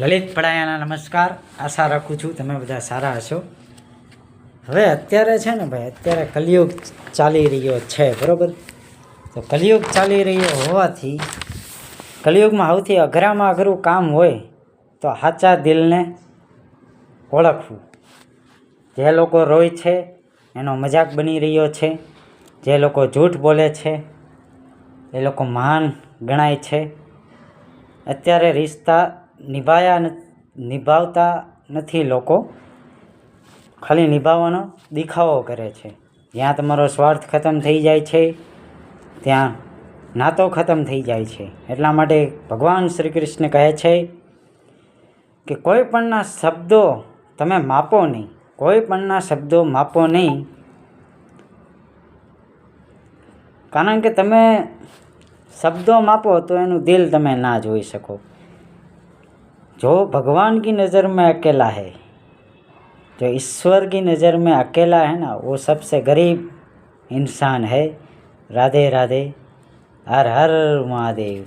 લલિત પડાયાના નમસ્કાર. આશા રાખું છું તમે બધા સારા હશો. હવે અત્યારે છે ને ભાઈ, અત્યારે કલિયુગ ચાલી રહ્યો છે, બરાબર? તો કલિયુગ ચાલી રહ્યો હોવાથી કલિયુગમાં સૌથી અઘરામાં અઘરું કામ હોય તો સાચા દિલને ઓળખવું. જે લોકો રોય છે એનો મજાક બની રહ્યો છે, જે લોકો જૂઠ બોલે છે એ લોકો મહાન ગણાય છે. અત્યારે રિશ્તા નિભાવતા નથી લોકો, ખાલી નિભાવવાનો દેખાવો કરે છે. જ્યાં તમારો સ્વાર્થ ખતમ થઈ જાય છે ત્યાં નાતો ખતમ થઈ જાય છે. એટલા માટે ભગવાન શ્રી કૃષ્ણ કહે છે કે કોઈ પણના શબ્દો તમે માપો નહીં, કોઈ પણના શબ્દો માપો નહીં, કારણ કે તમે શબ્દો માપો તો એનું દિલ તમે ના જોઈ શકો. जो भगवान की नज़र में अकेला है, जो ईश्वर की नज़र में अकेला है ना, वो सबसे गरीब इंसान है. राधे राधे, हर हर महादेव.